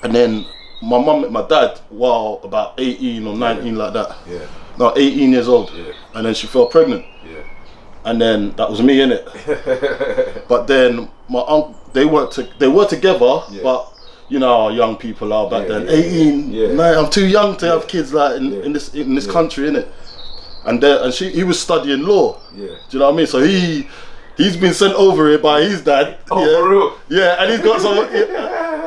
And then my mum met my dad while about 18 or 19 like that. Yeah. No, 18 years old. Yeah. And then she fell pregnant. Yeah. And then that was me, innit? But then my uncle, they were together, but you know how young people are back then. 18, no, I'm too young to have kids like in this country, innit? And he was studying law. Yeah. Do you know what I mean? So he's been sent over here by his dad. Oh, for real? Yeah, and he's got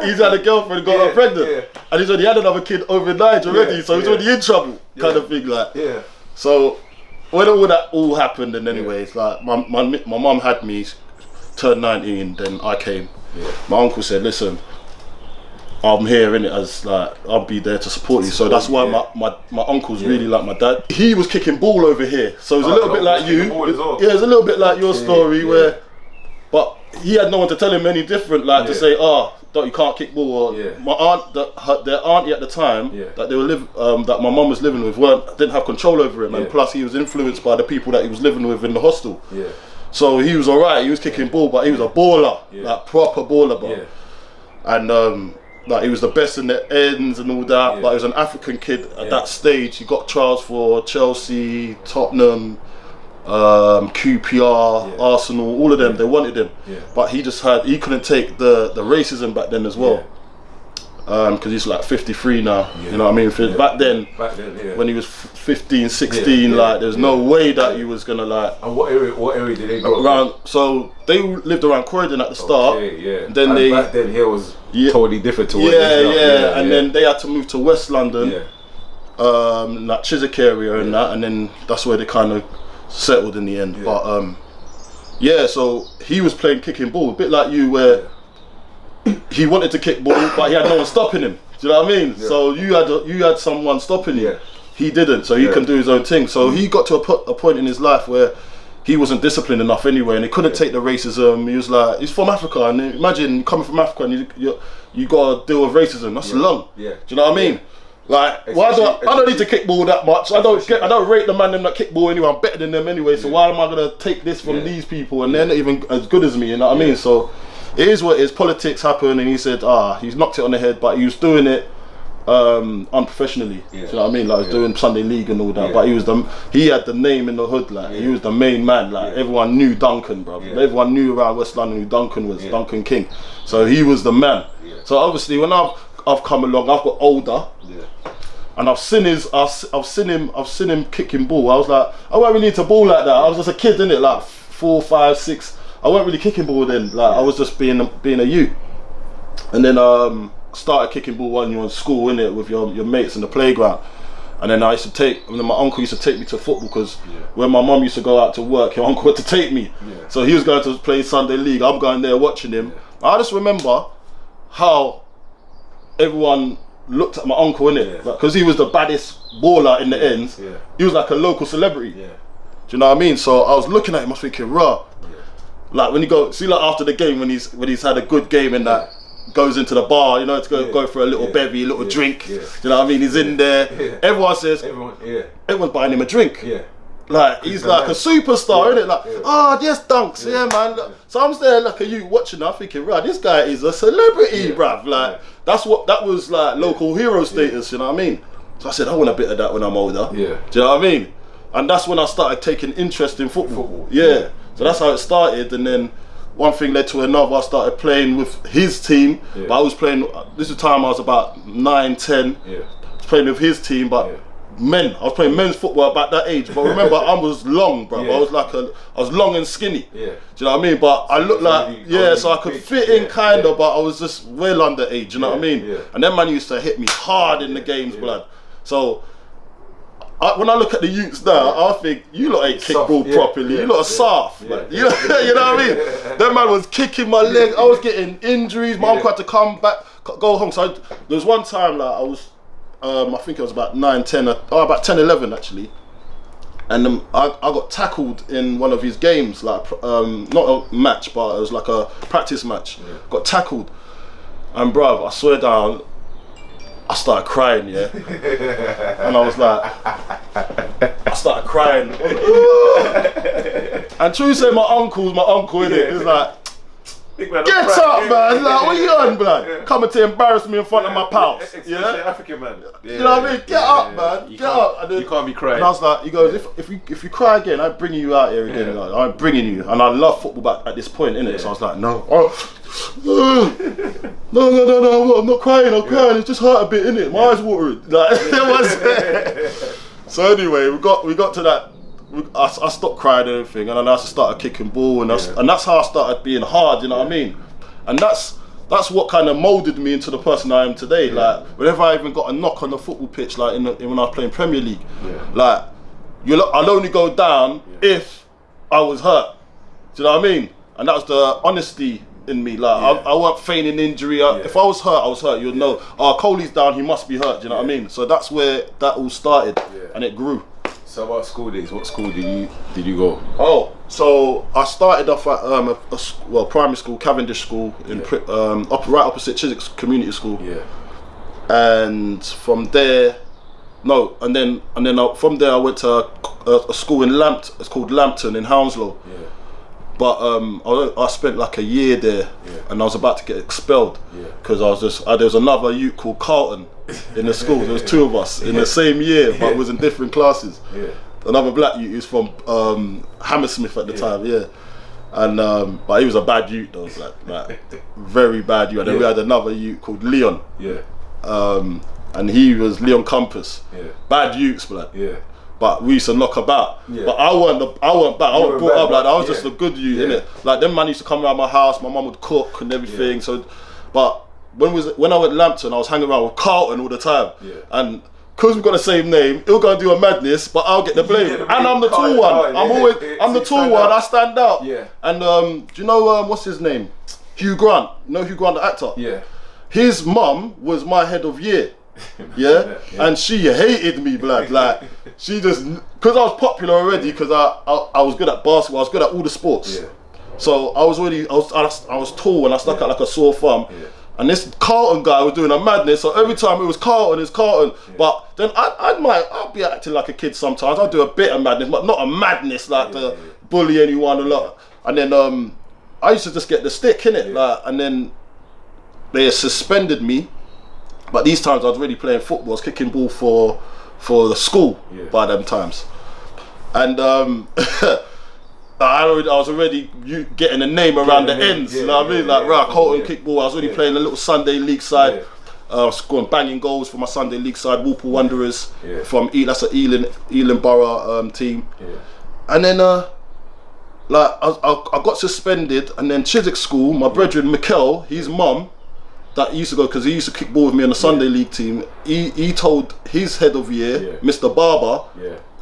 he's had a girlfriend, got her pregnant, and he's already had another kid overnight already. So he's already in trouble, kind of thing, like. Yeah. So when all that happened, and anyways, like my mum had me turn 19, then I came. Yeah. My uncle said, "Listen, I'm here in it as like I'll be there to support you." So that's why my uncle's really like my dad. He was kicking ball over here, so it's a little bit like you. Well. Yeah, it's a little bit like your story where, but he had no one to tell him any different, like to say, you can't kick ball. Or my aunt, their auntie at the time that they were that my mum was living with, didn't have control over him, and plus he was influenced by the people that he was living with in the hostel. Yeah. So he was alright. He was kicking ball, but he was a baller, like proper baller, bro. And like he was the best in the ends and all that, but he was an African kid at that stage. He got trials for Chelsea, Tottenham, QPR, Arsenal, all of them. They wanted him, but he couldn't take the racism back then as well, because he's like 53 now. You know what I mean? Back then, when he was 15, 16, like there's no way that he was gonna like. And what area did they go around? So they lived around Croydon at the start. And then back then here was totally different to what it is now. And then they had to move to West London, like Chiswick area and that, and then that's where they kind of settled in the end. But so he was playing kicking ball, a bit like you, where he wanted to kick ball, but he had no one stopping him. Do you know what I mean? So you had someone stopping you. He didn't, so he can do his own thing. So he got to a point in his life where he wasn't disciplined enough anyway, and he couldn't take the racism. He was like, he's from Africa, and imagine coming from Africa and you got to deal with racism. That's long. Do you know what I mean? Like, I don't need to kick ball that much. I don't rate the man them that kick ball anyway. I'm better than them anyway. So why am I gonna take this from these people and they're not even as good as me? You know what I mean? So it is what it is. Politics happen, and he said, he's knocked it on the head, but he was doing it unprofessionally. Do you know what I mean? Like, he was doing Sunday League and all that, but he had the name in the hood, like he was the main man. Like everyone knew Duncan, bro. Everyone knew around West London who Duncan was, Duncan King. So he was the man. So obviously when I've come along, I've got older, and I've seen him kicking ball. I was like, I wasn't really into ball like that. I was just a kid, innit? Like 4, 5, 6. I wasn't really kicking ball then. Like I was just being a youth. And then started kicking ball when you were in school, innit, with your mates in the playground. And then my uncle used to take me to football, because when my mum used to go out to work, your uncle had to take me. So he was going to play Sunday League. I'm going there watching him. I just remember how everyone looked at my uncle, innit, because he was the baddest baller in the ends. He was like a local celebrity. Do you know what I mean? So I was looking at him, I was thinking, rah. Like when you go, see, like after the game, when he's had a good game and that, goes into the bar, you know, to go for a little bevy, a little drink. You know what I mean? He's in there. Everyone says, everyone's buying him a drink. Like he's like a superstar, innit? Like, yes, Dunks, man. So I'm there like a you watching, I'm thinking, right, this guy is a celebrity, bruv. Like that was like local hero status, you know what I mean? So I said, I want a bit of that when I'm older. Do you know what I mean? And that's when I started taking interest in football. So that's how it started, and then one thing led to another. I started playing with his team, but I was playing, this is the time I was about 9, 10. I was playing with his team, but I was playing men's football about that age. But remember, I was long, bro. I was long and skinny. Do you know what I mean? But I looked like, so I could fit in kind of, but I was just well underage, you know what I mean? And then man used to hit me hard in the games, blood. So when I look at the youths now, I think, you lot ain't kick ball properly. You lot are soft. You know what I mean? That man was kicking my leg. I was getting injuries. My uncle had to come back, go home. So there was one time, like I was, I think it was about 9, 10, about 10, 11 actually. And I got tackled in one of his games, like not a match, but it was like a practice match. Got tackled, and bruv, I swear down, I started crying, and I was like, I started crying. And true say, my uncle's my uncle, innit? It's like, Big man, Get up, man. Like, what you on, blood? Coming to embarrass me in front of my pals. Yeah, African man. You know what I mean? Get up, man. Get up. And then, you can't be crying. And I was like, he goes, if you cry again, I'm bringing you out here again. Like, I'm bringing you. And I love football back at this point, innit? So I was like, no. No, I'm not crying. I'm crying. It just hurt a bit, innit? My eyes watering. Like, so anyway, we got to that. I stopped crying and everything, and then I started kicking ball, and that's how I started being hard. You know what I mean? And that's what kind of molded me into the person I am today. Like, whenever I even got a knock on the football pitch, like when I was playing Premier League, like I'll only go down if I was hurt. Do you know what I mean? And that was the honesty in me. Like I wasn't feigning injury. If I was hurt, I was hurt. You'd know. Oh, Coley's down. He must be hurt. Do you know what I mean? So that's where that all started, and it grew. So about school days, what school did you go? Oh, so I started off at primary school, Cavendish School, in right opposite Chiswick Community School. Yeah. And from there, from there I went to a school in Lambton. It's called Lambton in Hounslow. Yeah. But I spent like a year there, and I was about to get expelled because there was another youth called Carlton in the school. There was two of us in the same year, but was in different classes. Yeah. Another black youth, he was from Hammersmith at the time, and but he was a bad youth though, like very bad youth. And then we had another youth called Leon, and he was Leon Compass, bad youths, blood. Yeah. But we used to knock about. Yeah. But I wasn't bad. I wasn't brought up like that. I was just a good youth, innit? Like them man used to come around my house, my mum would cook and everything. Yeah. So but when I went to Lambton, I was hanging around with Carlton all the time. Yeah. And because we've got the same name, he'll go and do a madness, but I'll get the blame. And I'm the tall one. I'm the tall one, I stand out. Yeah. And do you know what's his name? Hugh Grant. You know Hugh Grant, the actor? Yeah. His mum was my head of year. Yeah? And she hated me, blood. Like, she just, because I was popular already, because I was good at basketball, I was good at all the sports. Yeah. So I was tall and I stuck out like a sore thumb. Yeah. And this Carlton guy was doing a madness, so every time it was Carlton, it's Carlton. Yeah. But then I'll be acting like a kid sometimes. I'll do a bit of madness, but not a madness like to bully anyone a lot. And then I used to just get the stick, innit? Like, and then they suspended me. But these times I was really playing football. I was kicking ball for the school by them times, and I was already getting a name around the ends. You know what I mean? Like Carlton kickball. I was already playing a little Sunday league side. I was scoring banging goals for my Sunday league side, Walpole Wanderers from that's an Ealing Borough team. And then I got suspended, and then Chiswick School. My brethren Mikel, his mum. That used to go because he used to kick ball with me on the Sunday league team. He told his head of year, Mr. Barber,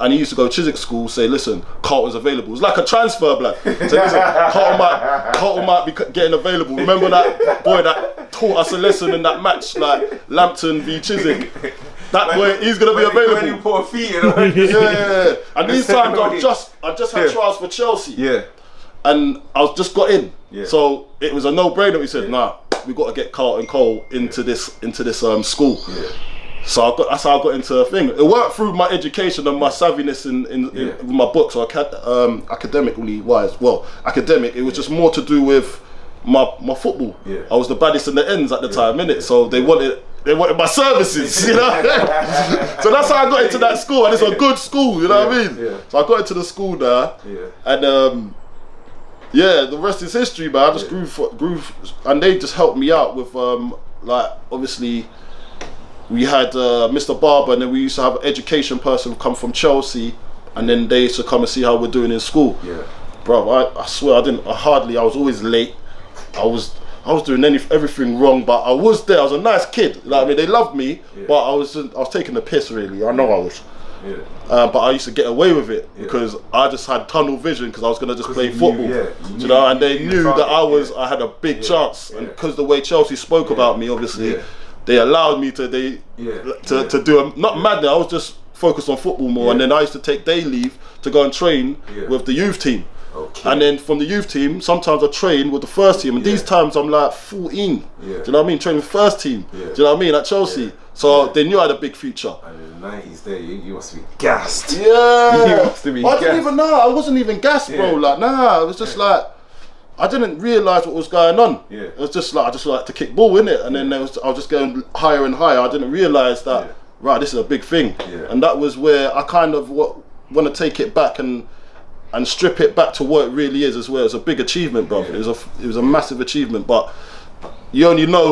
and he used to go to Chiswick School, say, listen, Carlton's available. It's like a transfer, blood. So listen, Carlton might be getting available. Remember that boy that taught us a lesson in that match, like Lambton v Chiswick. That boy, he's gonna be available. When you put a feet in, And these times I just had trials for Chelsea. Yeah. And I was just got in. Yeah. So it was a no-brainer. We said, nah, we got to get Carlton Cole into this school. Yeah. So that's how I got into a thing. It worked through my education and my savviness in my books. So academically wise, academic. It was just more to do with my football. Yeah. I was the baddest in the ends at the time, innit? So they wanted my services, you know. So that's how I got into that school, and it's a good school, you know what I mean. Yeah. So I got into the school there, and the rest is history, man. I just grew, and they just helped me out with like obviously. We had Mr. Barber, and then we used to have an education person come from Chelsea, and then they used to come and see how we're doing in school. Yeah, bro, I swear I was always late. I was doing everything wrong, but I was there. I was a nice kid. Like, I mean, they loved me, but I was taking the piss, really. I know I was. Yeah. But I used to get away with it because I just had tunnel vision because I was gonna just play football, you know. And they knew that I had a big chance, and because the way Chelsea spoke about me, obviously. Yeah. They allowed me to do not madness. I was just focused on football more, and then I used to take day leave to go and train with the youth team. Okay. And then from the youth team, sometimes I train with the first team, and these times I'm like 14. Do you know what I mean? Training first team. Do you know what I mean? At Chelsea. So they knew I had a big future. And in the 90s there, you must be gassed. Yeah. You must be gassed. I wasn't even gassed, bro. Like, nah, it was just like, I didn't realise what was going on. Yeah. It was just like I just like to kick ball, innit? And then I was just going higher and higher. I didn't realise that right, this is a big thing. Yeah. And that was where I kind of want to take it back and strip it back to what it really is as well. It's a big achievement, bro. It was a massive achievement, but you only know